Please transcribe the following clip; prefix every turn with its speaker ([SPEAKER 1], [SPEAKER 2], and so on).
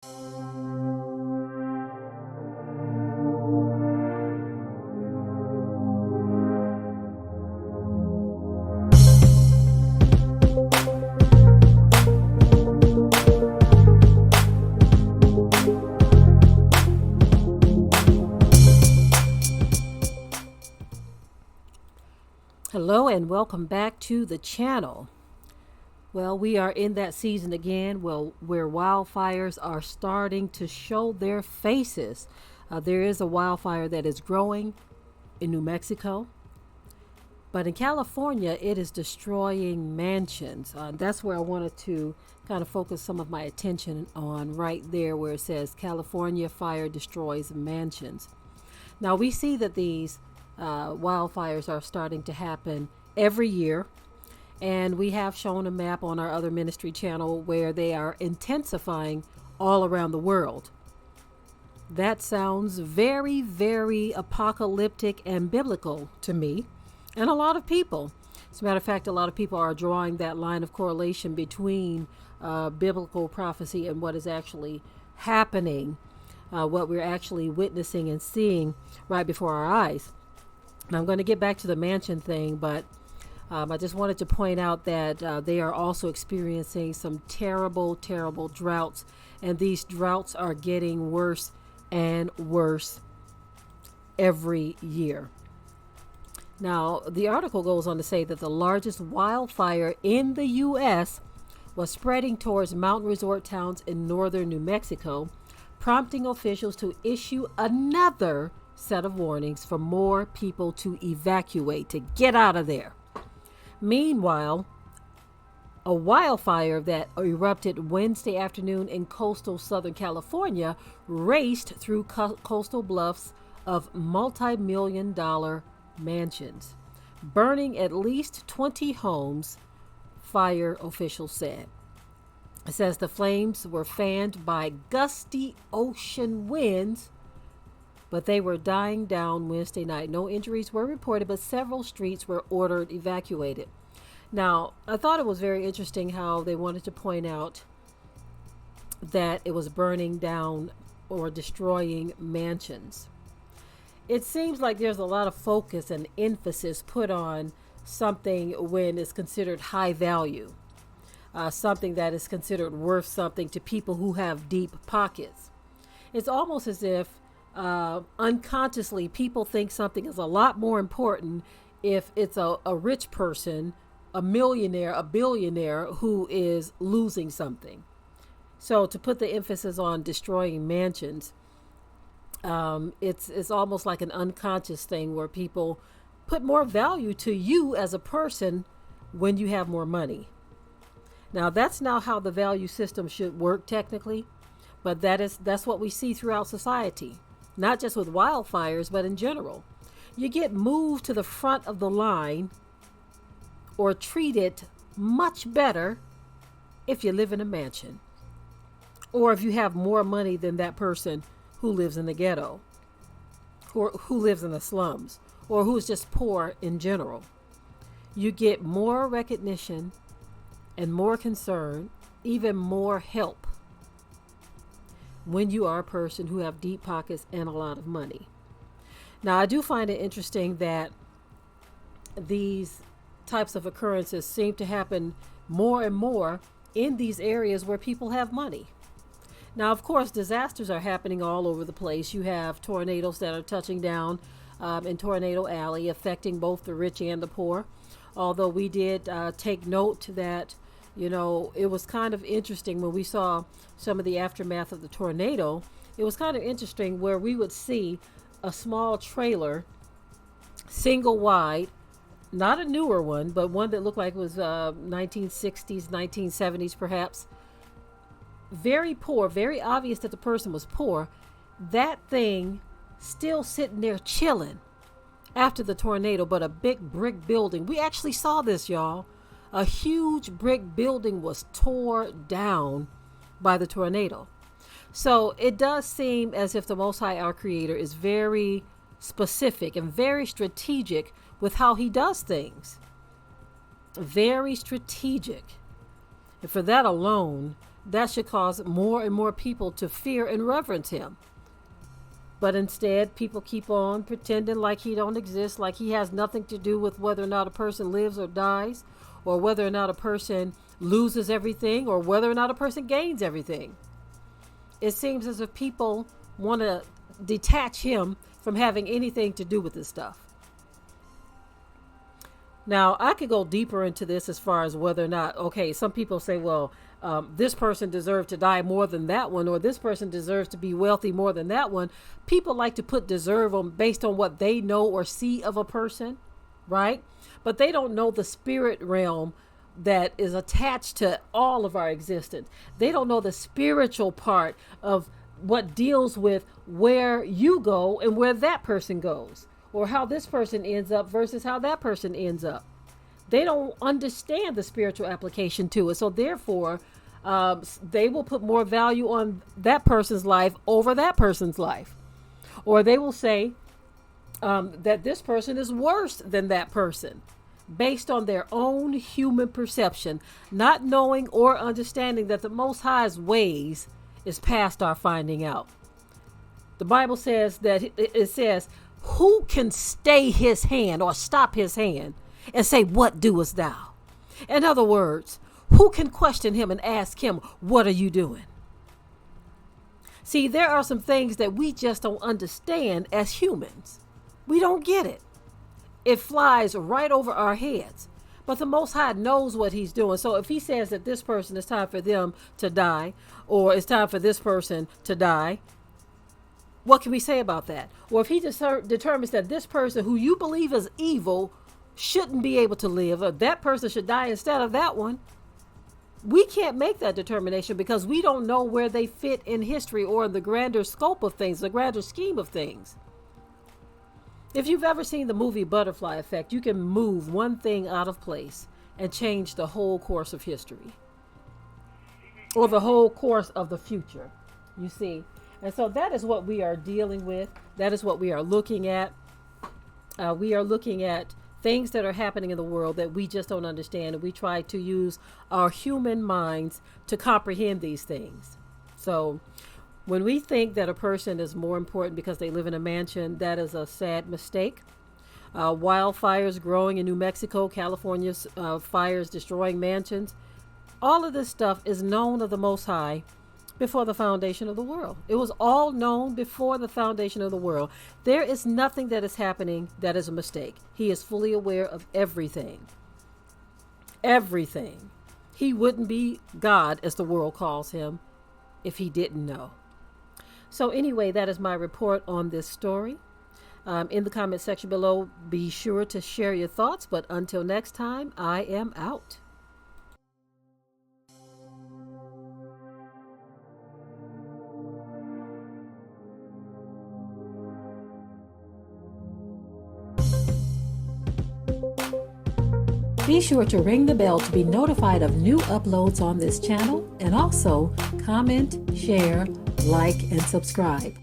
[SPEAKER 1] Hello and welcome back to the channel. Well, we are in that season again where wildfires are starting to show their faces. There is a wildfire that is growing in New Mexico, but in California it is destroying mansions. That's where I wanted to kind of focus some of my attention on, right there where it says California fire destroys mansions. Now we see that these wildfires are starting to happen every year, and we have shown a map on our other ministry channel where they are intensifying all around the world. That sounds very, very apocalyptic and biblical to me and a lot of people. As a matter of fact, a lot of people are drawing that line of correlation between biblical prophecy and what is actually happening, what we're actually witnessing and seeing right before our eyes. Now, I'm going to get back to the mansion thing, but I just wanted to point out that they are also experiencing some terrible, terrible droughts, and these droughts are getting worse and worse every year. Now, the article goes on to say that the largest wildfire in the U.S. was spreading towards mountain resort towns in northern New Mexico, prompting officials to issue another set of warnings for more people to evacuate, to get out of there. Meanwhile, a wildfire that erupted Wednesday afternoon in coastal Southern California raced through coastal bluffs of multi-million-dollar mansions, burning at least 20 homes, fire officials said. It says the flames were fanned by gusty ocean winds, but they were dying down Wednesday night. No injuries were reported, but several streets were ordered evacuated. Now, I thought it was very interesting how they wanted to point out that it was burning down or destroying mansions. It seems like there's a lot of focus and emphasis put on something when it's considered high value, something that is considered worth something to people who have deep pockets. It's almost as if unconsciously people think something is a lot more important if it's a rich person, a millionaire, a billionaire who is losing something. So to put the emphasis on destroying mansions, it's almost like an unconscious thing where people put more value to you as a person when you have more money. Now, that's not how the value system should work technically, but that's what we see throughout society. Not just with wildfires, but in general. You get moved to the front of the line or treated much better if you live in a mansion, or if you have more money than that person who lives in the ghetto, or who lives in the slums, or who's just poor in general. You get more recognition and more concern, even more help, when you are a person who have deep pockets and a lot of money. Now, I do find it interesting that these types of occurrences seem to happen more and more in these areas where people have money. Now, of course, disasters are happening all over the place. You have tornadoes that are touching down in Tornado Alley, affecting both the rich and the poor. Although we did take note that it was kind of interesting when we saw some of the aftermath of the tornado. It was kind of interesting where we would see a small trailer, single wide, not a newer one, but one that looked like it was 1960s, 1970s perhaps. Very poor, very obvious that the person was poor. That thing still sitting there chilling after the tornado, but a big brick building. We actually saw this, y'all. A huge brick building was tore down by the tornado. So it does seem as if the Most High, our Creator, is very specific and very strategic with how he does things. Very strategic. And for that alone, that should cause more and more people to fear and reverence him. But instead, people keep on pretending like he don't exist, like he has nothing to do with whether or not a person lives or dies, or whether or not a person loses everything, or whether or not a person gains everything. It seems as if people want to detach him from having anything to do with this stuff. Now, I could go deeper into this as far as whether or not, okay, some people say, well, this person deserves to die more than that one, or this person deserves to be wealthy more than that one. People like to put deserve on based on what they know or see of a person, right? But they don't know the spirit realm that is attached to all of our existence. They don't know the spiritual part of what deals with where you go and where that person goes, or how this person ends up versus how that person ends up. They don't understand the spiritual application to it. So therefore, they will put more value on that person's life over that person's life. Or they will say that this person is worse than that person based on their own human perception, not knowing or understanding that the Most High's ways is past our finding out. The Bible says that it says, who can stay his hand or stop his hand and say, what doest thou? In other words, who can question him and ask him, what are you doing? See, there are some things that we just don't understand as humans. We don't get it. It flies right over our heads. But the Most High knows what he's doing. So if he says that this person, it's time for them to die, or it's time for this person to die, what can we say about that? Or if he determines that this person who you believe is evil shouldn't be able to live, or that person should die instead of that one, we can't make that determination because we don't know where they fit in history or in the grander scope of things, the grander scheme of things. If you've ever seen the movie Butterfly Effect, you can move one thing out of place and change the whole course of history or the whole course of the future, you see. And so that is what we are dealing with. That is what we are looking at. We are looking at things that are happening in the world that we just don't understand. And we try to use our human minds to comprehend these things. So when we think that a person is more important because they live in a mansion, that is a sad mistake. Wildfires growing in New Mexico, California's fires destroying mansions. All of this stuff is known of the Most High before the foundation of the world. It was all known before the foundation of the world. There is nothing that is happening that is a mistake. He is fully aware of everything. Everything. He wouldn't be God, as the world calls him, if he didn't know. So anyway, that is my report on this story. In the comment section below, be sure to share your thoughts. But until next time, I am out. Be sure to ring the bell to be notified of new uploads on this channel, and also comment, share, like, and subscribe.